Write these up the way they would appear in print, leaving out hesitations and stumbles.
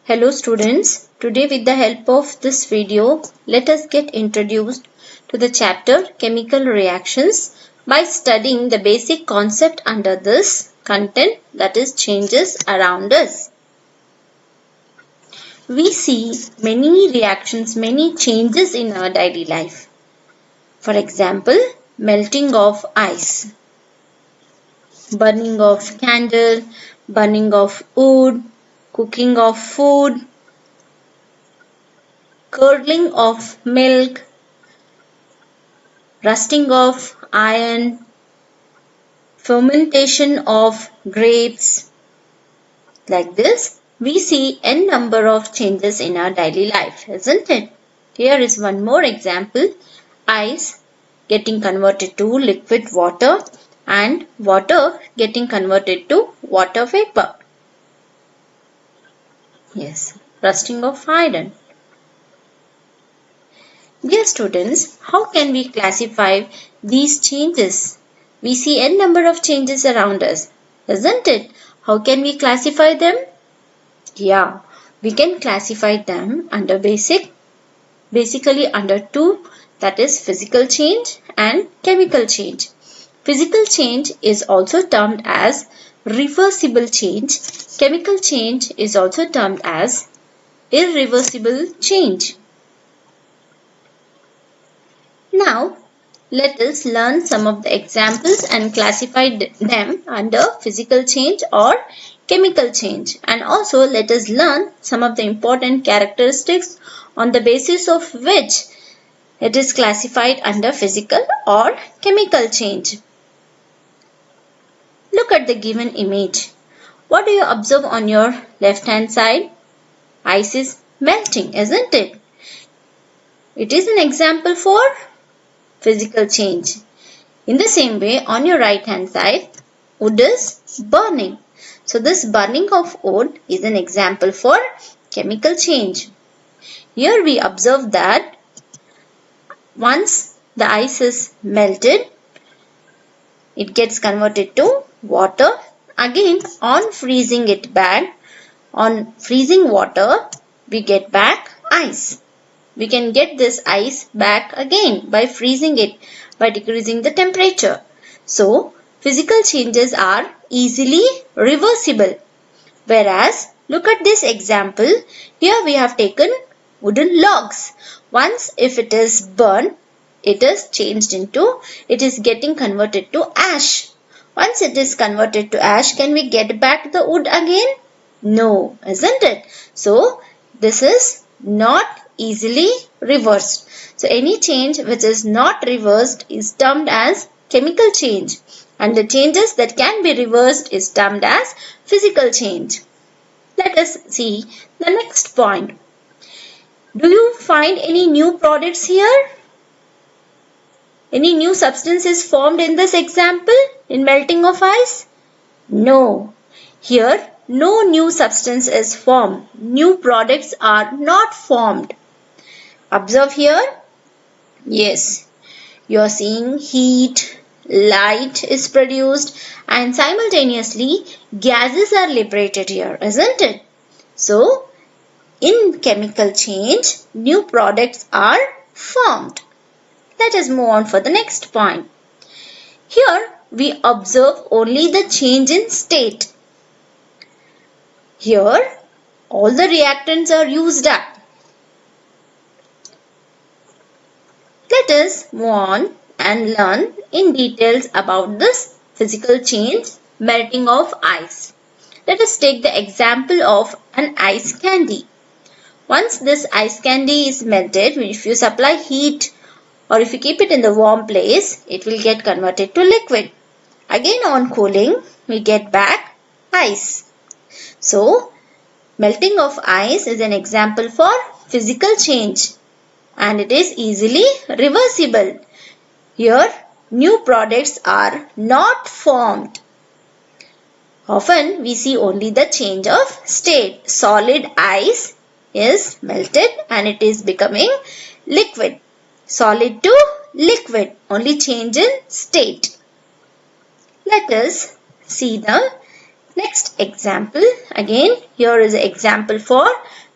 Hello students, today with the help of this video, let us get introduced to the chapter Chemical Reactions by studying the basic concept under this content, that is changes around us. We see many reactions, many changes in our daily life. For example, melting of ice, burning of candle, burning of wood, cooking of food, curdling of milk, rusting of iron, fermentation of grapes. Like this, we see n number of changes in our daily life, isn't it? Here is one more example. Ice getting converted to liquid water and water getting converted to water vapor. Yes, rusting of iron. Dear students, how can we classify these changes? We see n number of changes around us, isn't it? How can we classify them? Yeah, we can classify them under basically under two, that is physical change and chemical change. Physical change is also termed as reversible change. Chemical change is also termed as irreversible change. Now, let us learn some of the examples and classify them under physical change or chemical change. And also let us learn some of the important characteristics on the basis of which it is classified under physical or chemical change. Look at the given image. What do you observe on your left hand side? Ice is melting, isn't it? It is an example for physical change. In the same way, on your right hand side, wood is burning. So this burning of wood is an example for chemical change. Here we observe that once the ice is melted, it gets converted to water. Again, on freezing it back, on freezing water, we get back ice. We can get this ice back again by freezing it, by decreasing the temperature. So, physical changes are easily reversible. Whereas, look at this example. Here we have taken wooden logs. Once if it is burned, it is getting converted to ash. Once it is converted to ash, can we get back the wood again? No, isn't it? So, this is not easily reversed. So any change which is not reversed is termed as chemical change, and the changes that can be reversed is termed as physical change. Let us see the next point. Do you find any new products here? Any new substance is formed in this example in melting of ice? No. Here no new substance is formed. New products are not formed. Observe here. Yes, you are seeing heat, light is produced, and simultaneously gases are liberated here, isn't it? So, in chemical change, new products are formed. Let us move on for the next point. Here, we observe only the change in state. Here, all the reactants are used up. Let us move on and learn in details about this physical change, melting of ice. Let us take the example of an ice candy. Once this ice candy is melted, if you supply heat or if you keep it in the warm place, it will get converted to liquid. Again on cooling, we get back ice. So, melting of ice is an example for physical change, and it is easily reversible. Here, new products are not formed. Often, we see only the change of state. Solid ice is melted and it is becoming liquid. Solid to liquid, only change in state. Let us see the next example. Again, here is an example for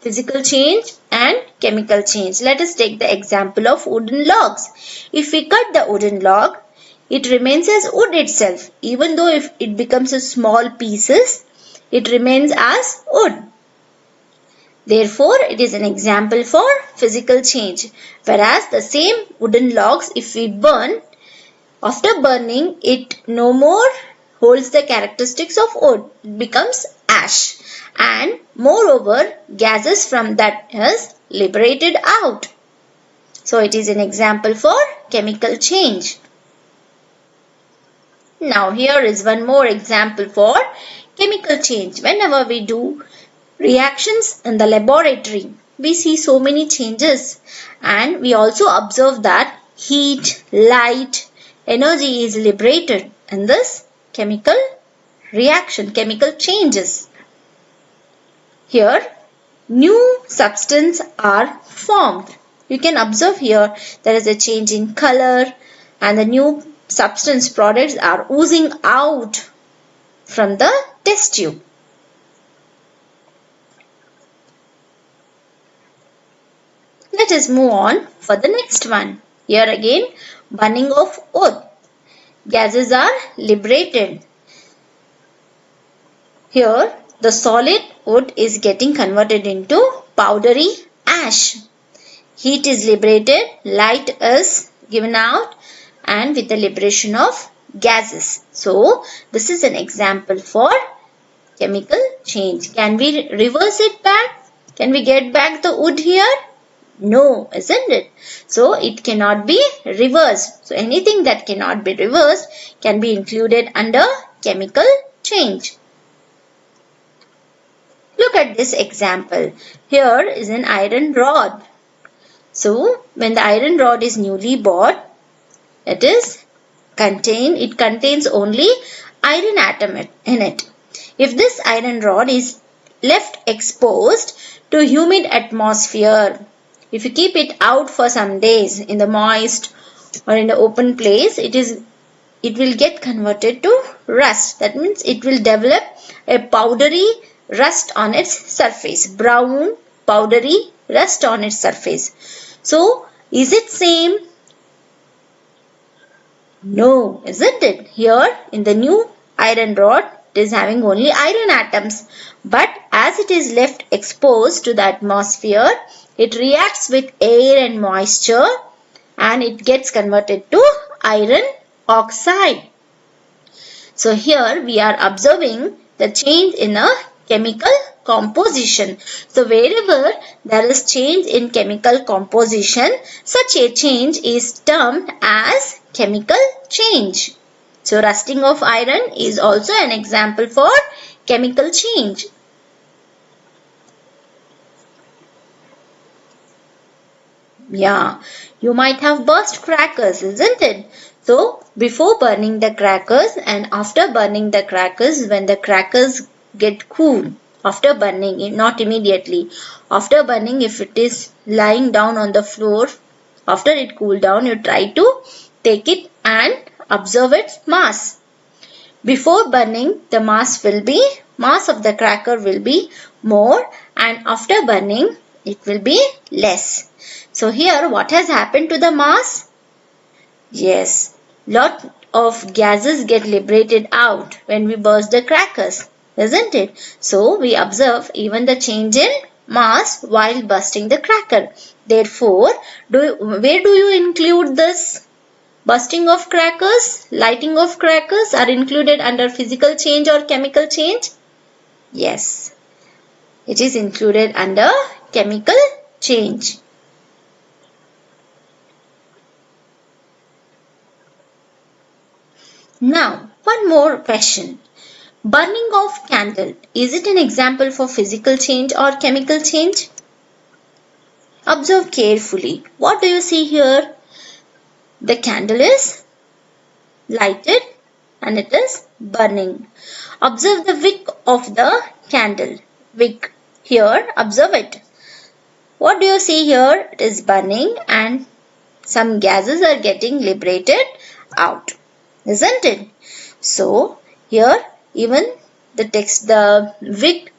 physical change and chemical change. Let us take the example of wooden logs. If we cut the wooden log, it remains as wood itself. Even though if it becomes a small pieces, it remains as wood. Therefore, it is an example for physical change. Whereas the same wooden logs, if we burn, after burning, it no more holds the characteristics of wood. It becomes ash. And moreover, gases from that is liberated out. So, it is an example for chemical change. Now, here is one more example for chemical change. Whenever we do reactions in the laboratory, we see so many changes, and we also observe that heat, light, energy is liberated in this chemical reaction, chemical changes. Here, new substances are formed. You can observe here there is a change in color and the new substance products are oozing out from the test tube. Let us move on for the next one. Here again, burning of wood. Gases are liberated. Here, the solid wood is getting converted into powdery ash. Heat is liberated, light is given out, and with the liberation of gases. So, this is an example for chemical change. Can we reverse it back? Can we get back the wood here? No, isn't it? So, it cannot be reversed. So, anything that cannot be reversed can be included under chemical change. Look at this example. Here is an iron rod. So, when the iron rod is newly bought, it contains only iron atom in it. If this iron rod is left exposed to humid atmosphere, if you keep it out for some days in the moist or in the open place, it will get converted to rust. That means it will develop a powdery rust on its surface, brown powdery rust on its surface. So, is it same? No, isn't it? Here in the new iron rod, it is having only iron atoms. But as it is left exposed to the atmosphere, it reacts with air and moisture and it gets converted to iron oxide. So here we are observing the change in a chemical composition. So wherever there is change in chemical composition, such a change is termed as chemical change. So rusting of iron is also an example for chemical change. Yeah, you might have burst crackers, isn't it? So before burning the crackers and after burning the crackers, when the crackers get cool, after burning, not immediately, after burning, if it is lying down on the floor, after it cool down, you try to take it and observe its mass. Before burning, the mass of the cracker will be more, and after burning, it will be less. So here, what has happened to the mass? Yes, lot of gases get liberated out when we burst the crackers, isn't it? So we observe even the change in mass while bursting the cracker. Therefore, where do you include this? Bursting of crackers, lighting of crackers are included under physical change or chemical change? Yes, it is included under chemical change. Now, one more question. Burning of candle, is it an example for physical change or chemical change? Observe carefully. What do you see here? The candle is lighted and it is burning. Observe the wick of the candle. Wick. Here, observe it. What do you see here? It is burning and some gases are getting liberated out. Isn't it? So, here even the wick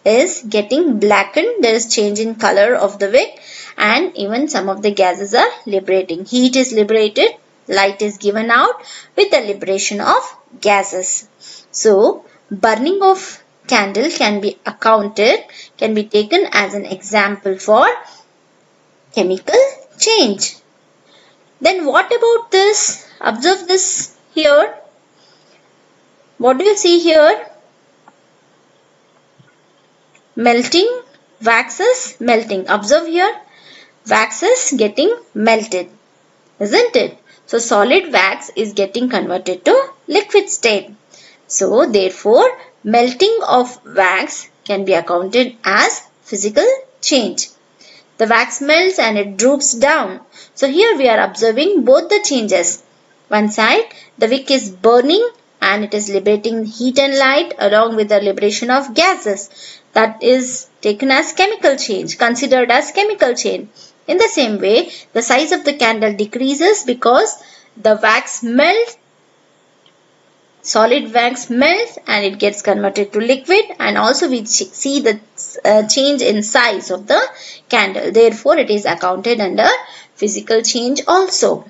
is getting blackened. There is change in color of the wick, and even some of the gases are liberating. Heat is liberated, light is given out with the liberation of gases. So burning of candle can be taken as an example for chemical change. Then what about this? Observe this here. What do you see here? Melting, waxes melting. Observe here, waxes getting melted, isn't it? So solid wax is getting converted to liquid state. So therefore melting of wax can be accounted as physical change. The wax melts and it droops down. So here we are observing both the changes. One side the wick is burning and it is liberating heat and light along with the liberation of gases. That is taken as chemical change, considered as chemical change. In the same way, the size of the candle decreases because the wax melts, solid wax melts and it gets converted to liquid, and also we see the change in size of the candle. Therefore, it is accounted under physical change also.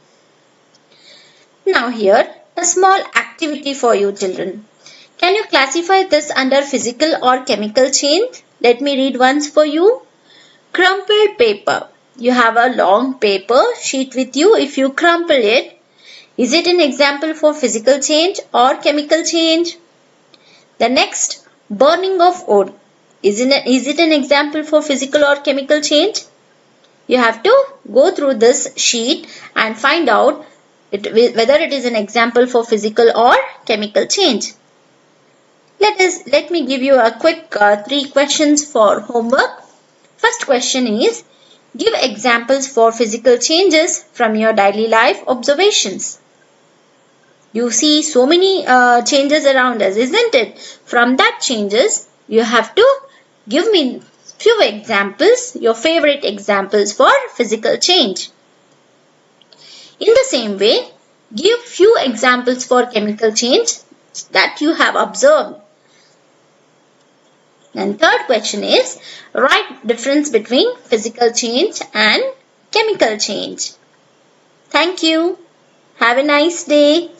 Now here, a small activity for you children. Can you classify this under physical or chemical change? Let me read once for you. Crumpled paper. You have a long paper sheet with you. If you crumple it, is it an example for physical change or chemical change? The next, burning of wood. Is it an example for physical or chemical change? You have to go through this sheet and find out whether it is an example for physical or chemical change. Let me give you a quick 3 questions for homework. First question is, give examples for physical changes from your daily life observations. You see so many changes around us, isn't it? From that changes, you have to give me few examples, your favorite examples for physical change. In the same way, give few examples for chemical change that you have observed. And third question is, write difference between physical change and chemical change. Thank you. Have a nice day.